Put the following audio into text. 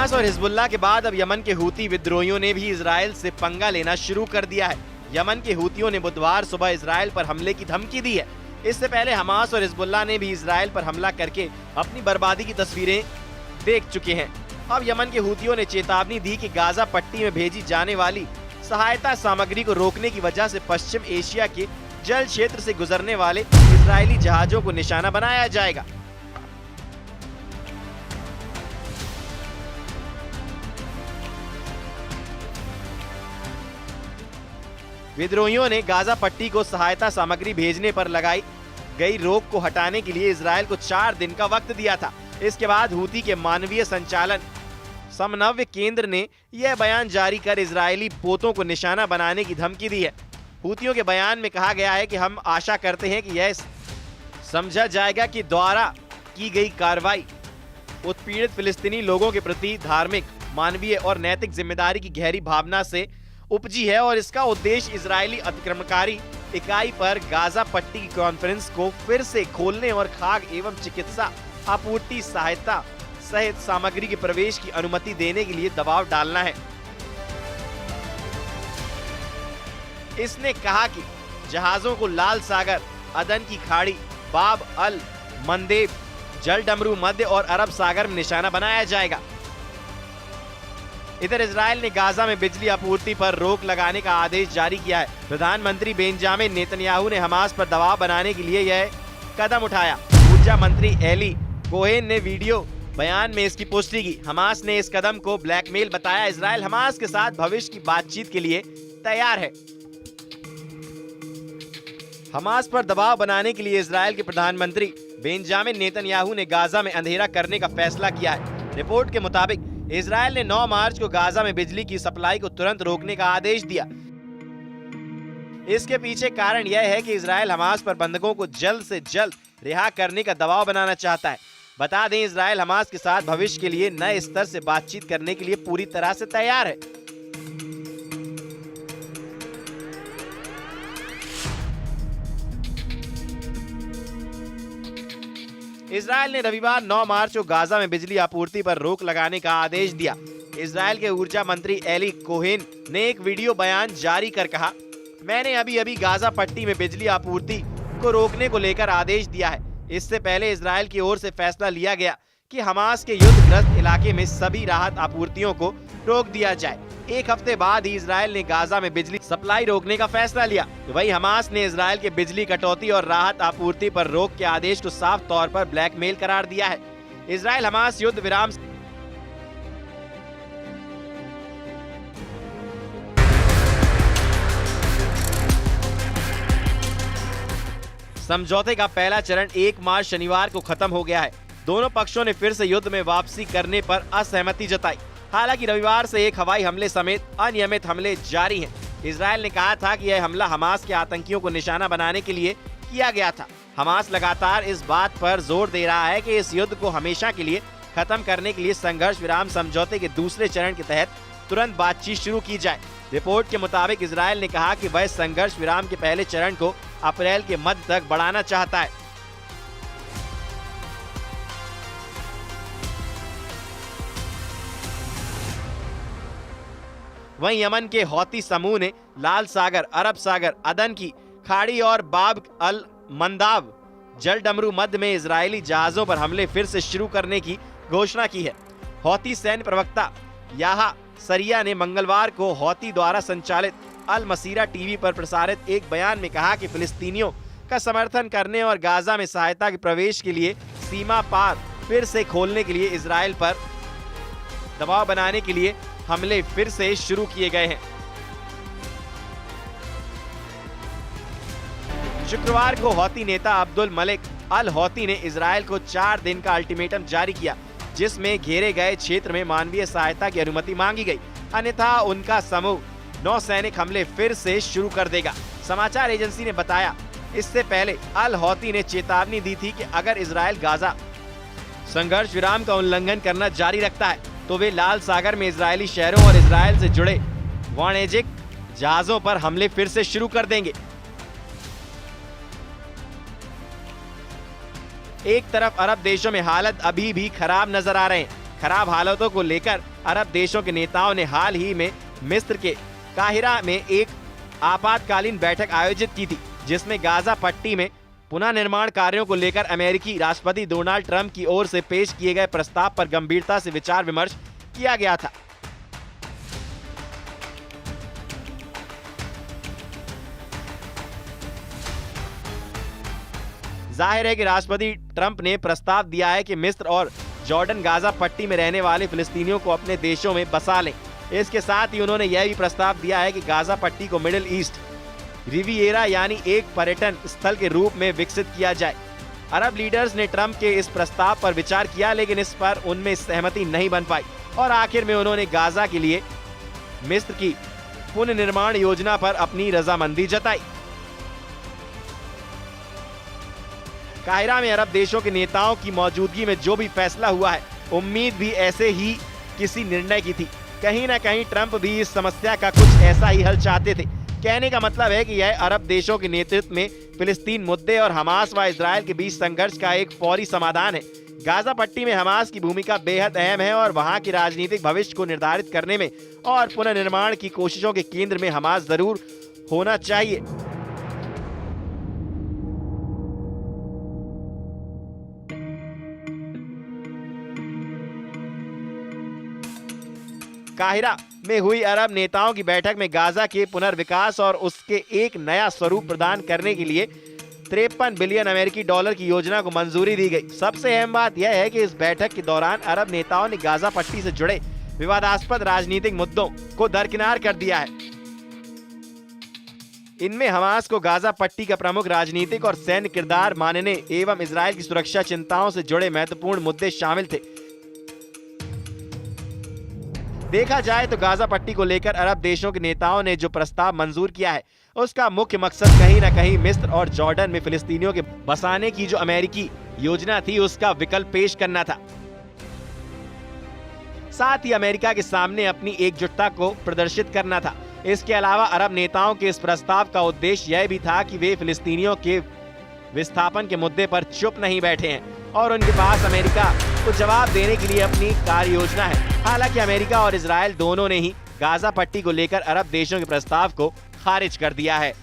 Hamas और Hezbollah के बाद अब यमन के हूती विद्रोहियों ने भी इजराइल से पंगा लेना शुरू कर दिया है। यमन के हूतियों ने बुधवार सुबह इजराइल पर हमले की धमकी दी है। इससे पहले हमास और हिजबुल्लाह ने भी इजराइल पर हमला करके अपनी बर्बादी की तस्वीरें देख चुके हैं। अब यमन के हूतियों ने चेतावनी दी कि गाजा पट्टी में भेजी जाने वाली सहायता सामग्री को रोकने की वजह से पश्चिम एशिया के जल क्षेत्र से गुजरने वाले इजरायली जहाजों को निशाना बनाया जाएगा। विद्रोहियों ने गाजा पट्टी को सहायता सामग्री भेजने पर लगाई गई रोक को हटाने के लिए इजराइल को 4 दिन का वक्त दिया था। इसके बाद हूती के मानवीय संचालन समन्वय केंद्र ने यह बयान जारी कर इजरायली पोतों को निशाना बनाने की धमकी दी है। हूतियों के बयान में कहा गया है कि हम आशा करते हैं कि यह समझा जाएगा कि द्वारा की गई कार्रवाई उत्पीड़ित फिलिस्तीनी लोगों के प्रति धार्मिक, मानवीय और नैतिक जिम्मेदारी की गहरी भावना से उपजी है और इसका उद्देश्य इजरायली अतिक्रमणकारी इकाई पर गाजा पट्टी की कॉन्फ्रेंस को फिर से खोलने और खाद्य एवं चिकित्सा आपूर्ति सहायता सहित सामग्री के प्रवेश की अनुमति देने के लिए दबाव डालना है। इसने कहा कि जहाजों को लाल सागर, अदन की खाड़ी, बाब अल मंदेब, जल डमरू मध्य और अरब सागर में निशाना बनाया जाएगा। इधर इजराइल ने गाजा में बिजली आपूर्ति पर रोक लगाने का आदेश जारी किया है। प्रधानमंत्री बेंजामिन नेतन्याहू ने हमास पर दबाव बनाने के लिए यह कदम उठाया। ऊर्जा मंत्री एली कोहेन ने वीडियो बयान में इसकी पुष्टि की। हमास ने इस कदम को ब्लैकमेल बताया। इजराइल हमास के साथ भविष्य की बातचीत के लिए तैयार है। हमास पर दबाव बनाने के लिए इजराइल के प्रधानमंत्री बेंजामिन नेतन्याहू ने गाजा में अंधेरा करने का फैसला किया है। रिपोर्ट के मुताबिक इजराइल ने 9 मार्च को गाजा में बिजली की सप्लाई को तुरंत रोकने का आदेश दिया। इसके पीछे कारण यह है कि इजराइल हमास पर बंधकों को जल्द से जल्द रिहा करने का दबाव बनाना चाहता है। बता दें, इजराइल हमास के साथ भविष्य के लिए नए स्तर से बातचीत करने के लिए पूरी तरह से तैयार है। इजराइल ने रविवार 9 मार्च को गाजा में बिजली आपूर्ति पर रोक लगाने का आदेश दिया। इजराइल के ऊर्जा मंत्री एली कोहेन ने एक वीडियो बयान जारी कर कहा, मैंने अभी गाजा पट्टी में बिजली आपूर्ति को रोकने को लेकर आदेश दिया है। इससे पहले इजराइल की ओर से फैसला लिया गया कि हमास के युद्धग्रस्त इलाके में सभी राहत आपूर्तियों को रोक दिया जाए। एक हफ्ते बाद ही इजराइल ने गाजा में बिजली सप्लाई रोकने का फैसला लिया। वहीं हमास ने इजराइल के बिजली कटौती और राहत आपूर्ति पर रोक के आदेश को साफ तौर पर ब्लैकमेल करार दिया है। इजराइल हमास युद्ध विराम समझौते का पहला चरण 1 मार्च शनिवार को खत्म हो गया है। दोनों पक्षों ने फिर से युद्ध में वापसी करने पर असहमति जताई। हालांकि रविवार से एक हवाई हमले समेत अनियमित हमले जारी हैं। इजराइल ने कहा था कि यह हमला हमास के आतंकियों को निशाना बनाने के लिए किया गया था। हमास लगातार इस बात पर जोर दे रहा है कि इस युद्ध को हमेशा के लिए खत्म करने के लिए संघर्ष विराम समझौते के दूसरे चरण के तहत तुरंत बातचीत शुरू की जाए। रिपोर्ट के मुताबिक इजराइल ने कहा कि वह संघर्ष विराम के पहले चरण को अप्रैल के मध्य तक बढ़ाना चाहता है। वहीं यमन के हौती समूह ने लाल सागर, अरब सागर, अदन की खाड़ी और बाब अल मंदाब जल डमरू मध्य में इजरायली जहाजों पर हमले फिर से शुरू करने की घोषणा की है। हौती सैन्य प्रवक्ता याहा सरिया ने मंगलवार को हौती द्वारा संचालित अल मसीरा टीवी पर प्रसारित एक बयान में कहा कि फिलिस्तीनियों का समर्थन करने और गाजा में सहायता के प्रवेश के लिए सीमा पार फिर से खोलने के लिए इजराइल पर दबाव बनाने के लिए हमले फिर से शुरू किए गए हैं। शुक्रवार को हौती नेता अब्दुल मलिक अल हौती ने इजराइल को 4 दिन का अल्टीमेटम जारी किया, जिसमें घेरे गए क्षेत्र में मानवीय सहायता की अनुमति मांगी गई, अन्यथा उनका समूह नौसैनिक हमले फिर से शुरू कर देगा। समाचार एजेंसी ने बताया, इससे पहले अल हौती ने चेतावनी दी थी कि अगर इजराइल गाजा संघर्ष विराम का उल्लंघन करना जारी रखता है तो वे लाल सागर में इजरायली शहरों और इजराइल से जुड़े वाणिज्यिक जहाजों पर हमले फिर से शुरू कर देंगे। एक तरफ अरब देशों में हालत अभी भी खराब नजर आ रहे हैं। खराब हालातों को लेकर अरब देशों के नेताओं ने हाल ही में मिस्र के काहिरा में एक आपातकालीन बैठक आयोजित की थी, जिसमें गाजा पट्टी में पुनः निर्माण कार्यों को लेकर अमेरिकी राष्ट्रपति डोनाल्ड ट्रंप की ओर से पेश किए गए प्रस्ताव पर गंभीरता से विचार विमर्श किया गया था। जाहिर है कि राष्ट्रपति ट्रंप ने प्रस्ताव दिया है कि मिस्र और जॉर्डन गाजा पट्टी में रहने वाले फिलिस्तीनियों को अपने देशों में बसा लें। इसके साथ ही उन्होंने यह भी प्रस्ताव दिया है कि गाजा पट्टी को मिडिल ईस्ट रिविएरा यानी एक पर्यटन स्थल के रूप में विकसित किया जाए। अरब लीडर्स ने ट्रंप के इस प्रस्ताव पर विचार किया, लेकिन इस पर उनमें सहमति नहीं बन पाई और आखिर में उन्होंने गाजा के लिए मिस्र की पुनर्निर्माण योजना पर अपनी रजामंदी जताई। काहिरा में अरब देशों के नेताओं की मौजूदगी में जो भी फैसला हुआ है, उम्मीद भी ऐसे ही किसी निर्णय की थी। कहीं ना कहीं ट्रंप भी इस समस्या का कुछ ऐसा ही हल चाहते थे। कहने का मतलब है कि यह अरब देशों के नेतृत्व में फिलिस्तीन मुद्दे और हमास व इजरायल के बीच संघर्ष का एक फौरी समाधान है। गाजा पट्टी में हमास की भूमिका बेहद अहम है और वहां के राजनीतिक भविष्य को निर्धारित करने में और पुनर्निर्माण की कोशिशों के केंद्र में हमास जरूर होना चाहिए। काहिरा में हुई अरब नेताओं की बैठक में गाजा के पुनर्विकास और उसके एक नया स्वरूप प्रदान करने के लिए 53 बिलियन अमेरिकी डॉलर की योजना को मंजूरी दी गई। सबसे अहम बात यह है कि इस बैठक के दौरान अरब नेताओं ने गाजा पट्टी से जुड़े विवादास्पद राजनीतिक मुद्दों को दरकिनार कर दिया है। इनमें हमास को गाजा पट्टी का प्रमुख राजनीतिक और सैन्य किरदार मानने एवं इजरायल की सुरक्षा चिंताओं से जुड़े महत्वपूर्ण मुद्दे शामिल थे। देखा जाए तो गाजा पट्टी को लेकर अरब देशों के नेताओं ने जो प्रस्ताव मंजूर किया है, उसका मुख्य मकसद कहीं न कहीं मिस्र और जॉर्डन में फिलिस्तीनियों के बसाने की जो अमेरिकी योजना थी, उसका विकल्प पेश करना था। साथ ही अमेरिका के सामने अपनी एकजुटता को प्रदर्शित करना था। इसके अलावा अरब नेताओं के इस प्रस्ताव का उद्देश्य यह भी था कि वे फिलिस्तीनियों के विस्थापन के मुद्दे पर चुप नहीं बैठे हैं और उनके पास अमेरिका को जवाब देने के लिए अपनी कार्य योजना है। हालांकि अमेरिका और इजरायल दोनों ने ही गाजा पट्टी को लेकर अरब देशों के प्रस्ताव को खारिज कर दिया है।